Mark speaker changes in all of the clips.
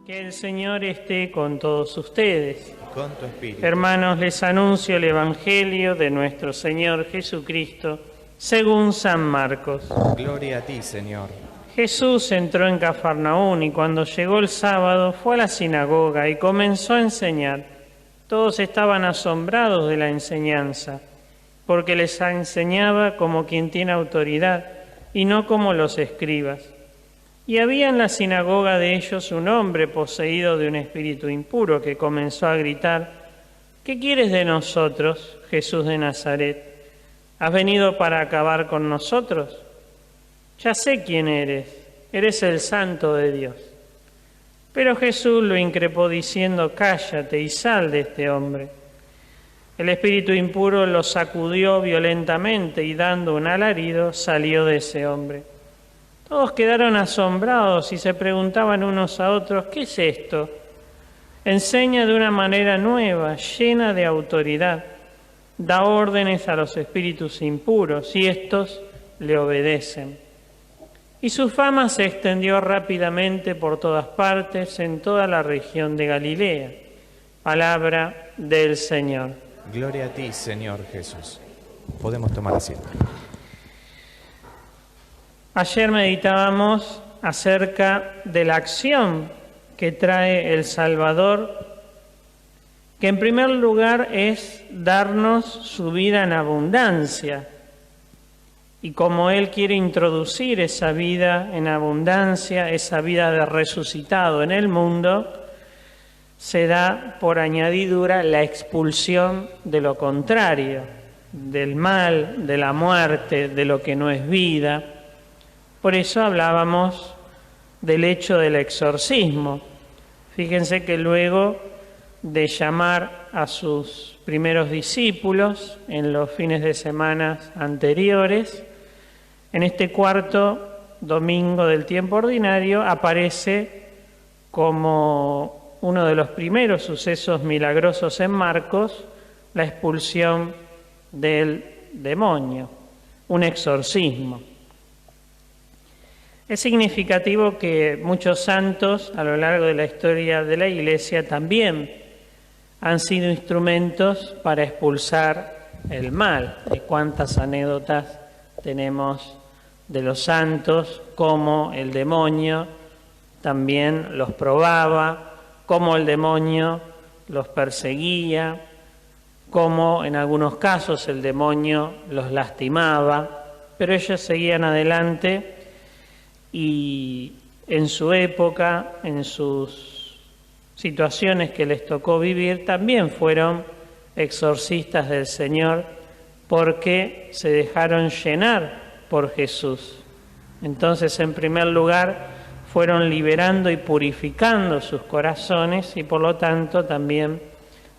Speaker 1: Que el Señor esté con todos ustedes.
Speaker 2: Con tu espíritu.
Speaker 1: Hermanos, les anuncio el Evangelio de nuestro Señor Jesucristo según San Marcos.
Speaker 2: Gloria a ti, Señor.
Speaker 1: Jesús entró en Cafarnaún y cuando llegó el sábado fue a la sinagoga y comenzó a enseñar. Todos estaban asombrados de la enseñanza, porque les enseñaba como quien tiene autoridad y no como los escribas. Y había en la sinagoga de ellos un hombre poseído de un espíritu impuro que comenzó a gritar: ¿Qué quieres de nosotros, Jesús de Nazaret? ¿Has venido para acabar con nosotros? Ya sé quién eres el Santo de Dios. Pero Jesús lo increpó diciendo: Cállate y sal de este hombre. El espíritu impuro lo sacudió violentamente y dando un alarido salió de ese hombre. Todos quedaron asombrados y se preguntaban unos a otros: ¿qué es esto? Enseña de una manera nueva, llena de autoridad. Da órdenes a los espíritus impuros y estos le obedecen. Y su fama se extendió rápidamente por todas partes en toda la región de Galilea. Palabra del Señor.
Speaker 2: Gloria a ti, Señor Jesús. Podemos tomar asiento.
Speaker 1: Ayer meditábamos acerca de la acción que trae el Salvador, que en primer lugar es darnos su vida en abundancia. Y como Él quiere introducir esa vida en abundancia, esa vida de resucitado en el mundo, se da por añadidura la expulsión de lo contrario, del mal, de la muerte, de lo que no es vida. Por eso hablábamos del hecho del exorcismo. Fíjense que luego de llamar a sus primeros discípulos en los fines de semana anteriores, en este cuarto domingo del tiempo ordinario aparece como uno de los primeros sucesos milagrosos en Marcos la expulsión del demonio, un exorcismo. Es significativo que muchos santos a lo largo de la historia de la Iglesia también han sido instrumentos para expulsar el mal. Y cuántas anécdotas tenemos de los santos, cómo el demonio también los probaba, cómo el demonio los perseguía, cómo en algunos casos el demonio los lastimaba, pero ellos seguían adelante. Y en su época, en sus situaciones que les tocó vivir, también fueron exorcistas del Señor porque se dejaron llenar por Jesús. Entonces, en primer lugar, fueron liberando y purificando sus corazones y, por lo tanto, también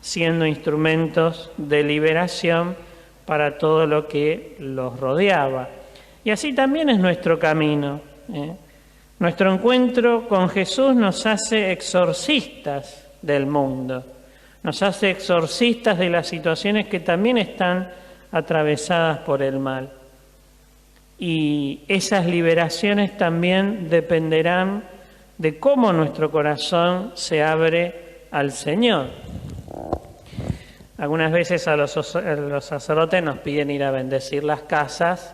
Speaker 1: siendo instrumentos de liberación para todo lo que los rodeaba. Y así también es nuestro camino. Nuestro encuentro con Jesús nos hace exorcistas del mundo, nos hace exorcistas de las situaciones que también están atravesadas por el mal. Y esas liberaciones también dependerán de cómo nuestro corazón se abre al Señor. Algunas veces los sacerdotes nos piden ir a bendecir las casas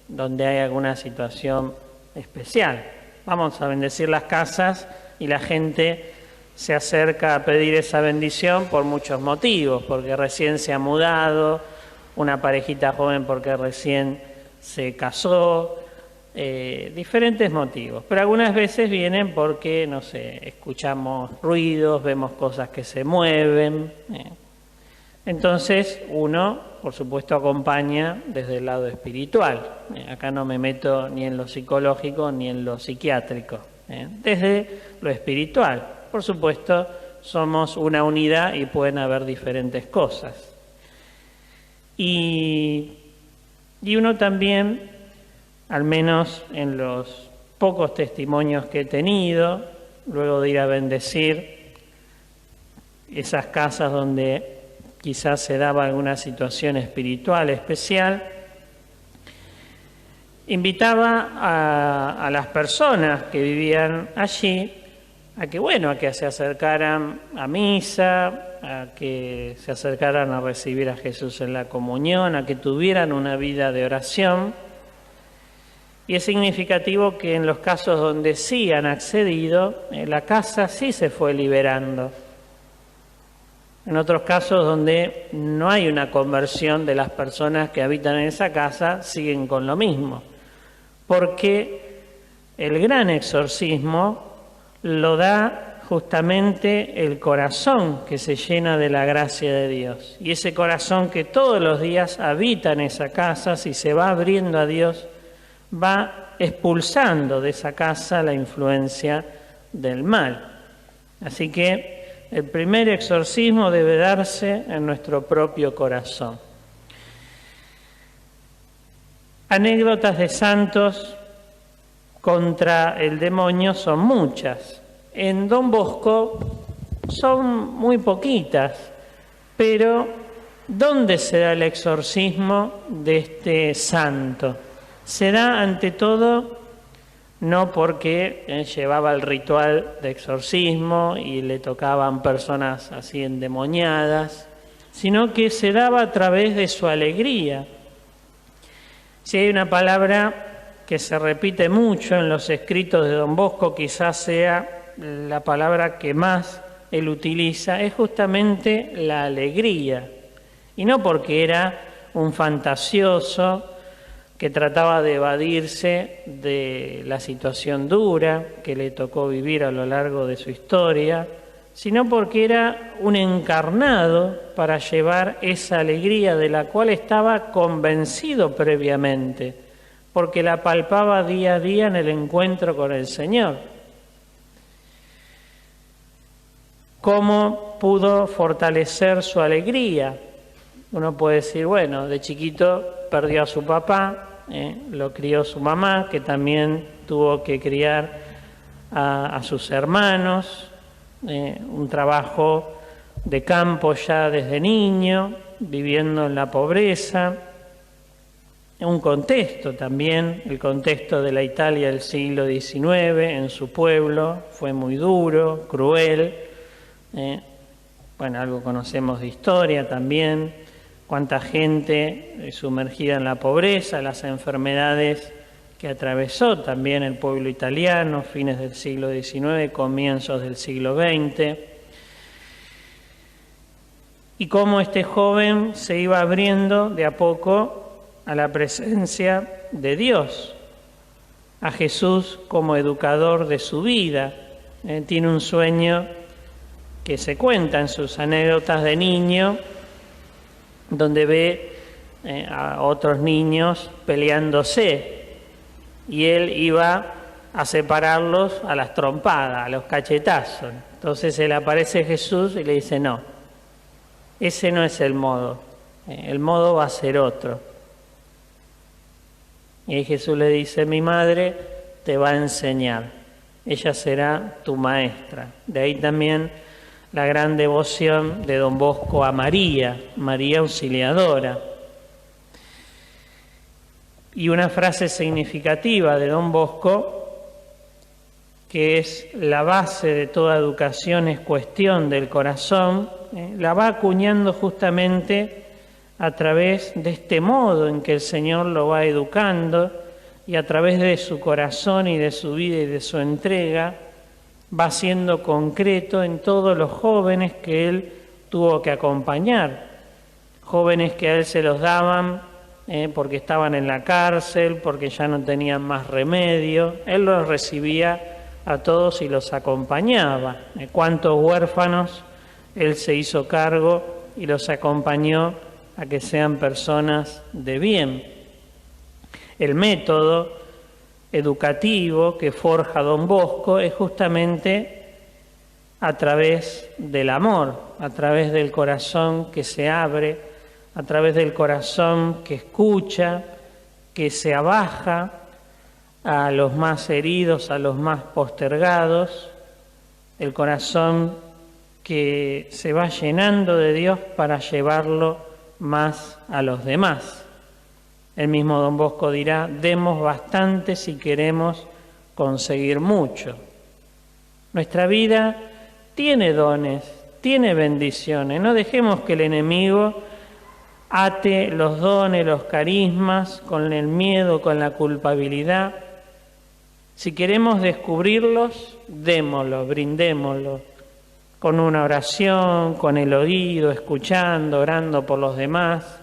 Speaker 1: donde hay alguna situación especial. Vamos a bendecir las casas y la gente se acerca a pedir esa bendición por muchos motivos, porque recién se ha mudado, una parejita joven porque recién se casó, diferentes motivos. Pero algunas veces vienen porque, no sé, escuchamos ruidos, vemos cosas que se mueven. Entonces uno, por supuesto, acompaña desde el lado espiritual. Acá no me meto ni en lo psicológico ni en lo psiquiátrico. Desde lo espiritual. Por supuesto, somos una unidad y pueden haber diferentes cosas. Y uno también, al menos en los pocos testimonios que he tenido, luego de ir a bendecir esas casas donde quizás se daba alguna situación espiritual especial, invitaba a las personas que vivían allí a que se acercaran a misa, a que se acercaran a recibir a Jesús en la comunión, a que tuvieran una vida de oración. Y es significativo que en los casos donde sí han accedido, la casa sí se fue liberando. En otros casos donde no hay una conversión de las personas que habitan en esa casa, siguen con lo mismo. Porque el gran exorcismo lo da justamente el corazón que se llena de la gracia de Dios. Y ese corazón que todos los días habita en esa casa, si se va abriendo a Dios, va expulsando de esa casa la influencia del mal. Así que el primer exorcismo debe darse en nuestro propio corazón. Anécdotas de santos contra el demonio son muchas. En Don Bosco son muy poquitas, pero ¿dónde se da el exorcismo de este santo? Se da ante todo no porque llevaba el ritual de exorcismo y le tocaban personas así endemoniadas, sino que se daba a través de su alegría. Si hay una palabra que se repite mucho en los escritos de Don Bosco, quizás sea la palabra que más él utiliza, es justamente la alegría. Y no porque era un fantasioso que trataba de evadirse de la situación dura que le tocó vivir a lo largo de su historia, sino porque era un encarnado para llevar esa alegría de la cual estaba convencido previamente, porque la palpaba día a día en el encuentro con el Señor. ¿Cómo pudo fortalecer su alegría? Uno puede decir, bueno, de chiquito perdió a su papá, lo crió su mamá, que también tuvo que criar a sus hermanos, un trabajo de campo ya desde niño, viviendo en la pobreza, un contexto también, el contexto de la Italia del siglo XIX en su pueblo, fue muy duro, cruel, algo conocemos de historia también, cuánta gente sumergida en la pobreza, las enfermedades que atravesó también el pueblo italiano, fines del siglo XIX, comienzos del siglo XX, y cómo este joven se iba abriendo de a poco a la presencia de Dios, a Jesús como educador de su vida. Tiene un sueño que se cuenta en sus anécdotas de niño, donde ve a otros niños peleándose, y él iba a separarlos a las trompadas, a los cachetazos. Entonces se le aparece Jesús y le dice, no, ese no es el modo va a ser otro. Y ahí Jesús le dice, mi madre te va a enseñar, ella será tu maestra. De ahí también la gran devoción de Don Bosco a María, María Auxiliadora. Y una frase significativa de Don Bosco, que es la base de toda educación es cuestión del corazón, la va acuñando justamente a través de este modo en que el Señor lo va educando, y a través de su corazón y de su vida y de su entrega va siendo concreto en todos los jóvenes que él tuvo que acompañar, jóvenes que a él se los daban porque estaban en la cárcel, porque ya no tenían más remedio. Él los recibía a todos y los acompañaba. Cuántos huérfanos él se hizo cargo y los acompañó a que sean personas de bien. El método educativo que forja Don Bosco es justamente a través del amor, a través del corazón que se abre, a través del corazón que escucha, que se abaja a los más heridos, a los más postergados, el corazón que se va llenando de Dios para llevarlo más a los demás. El mismo Don Bosco dirá, demos bastante si queremos conseguir mucho. Nuestra vida tiene dones, tiene bendiciones. No dejemos que el enemigo ate los dones, los carismas, con el miedo, con la culpabilidad. Si queremos descubrirlos, démoslos, brindémoslos, con una oración, con el oído, escuchando, orando por los demás.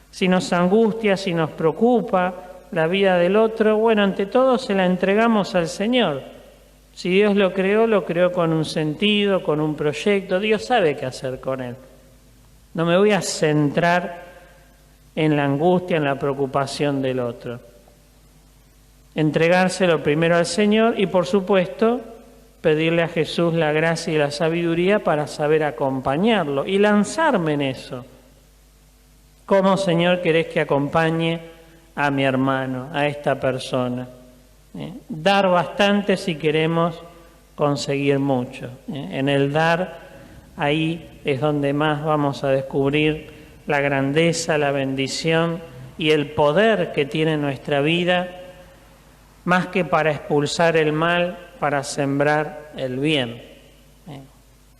Speaker 1: Si nos angustia, si nos preocupa la vida del otro, bueno, ante todo se la entregamos al Señor. Si Dios lo creó con un sentido, con un proyecto. Dios sabe qué hacer con él. No me voy a centrar en la angustia, en la preocupación del otro. Entregárselo primero al Señor y, por supuesto, pedirle a Jesús la gracia y la sabiduría para saber acompañarlo y lanzarme en eso. ¿Cómo, Señor, querés que acompañe a mi hermano, a esta persona? Dar bastante si queremos conseguir mucho. En el dar, ahí es donde más vamos a descubrir la grandeza, la bendición y el poder que tiene nuestra vida, más que para expulsar el mal, para sembrar el bien.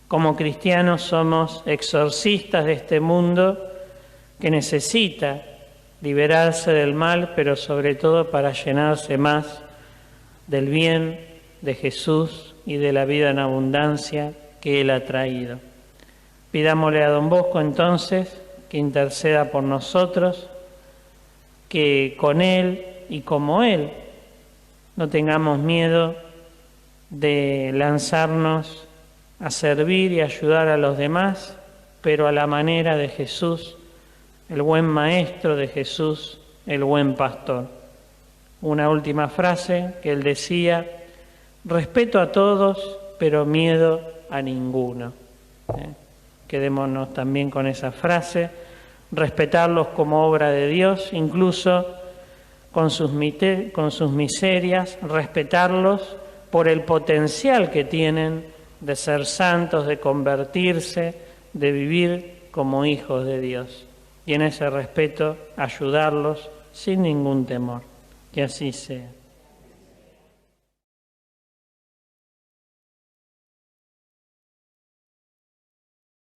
Speaker 1: Como cristianos somos exorcistas de este mundo que necesita liberarse del mal, pero sobre todo para llenarse más del bien de Jesús y de la vida en abundancia que Él ha traído. Pidámosle a Don Bosco entonces que interceda por nosotros, que con Él y como Él no tengamos miedo de lanzarnos a servir y ayudar a los demás, pero a la manera de Jesús, el buen maestro de Jesús, el buen pastor. Una última frase que él decía, respeto a todos, pero miedo a ninguno. Quedémonos también con esa frase, respetarlos como obra de Dios, incluso con sus miserias, respetarlos por el potencial que tienen de ser santos, de convertirse, de vivir como hijos de Dios. Y en ese respeto ayudarlos sin ningún temor. Que así sea.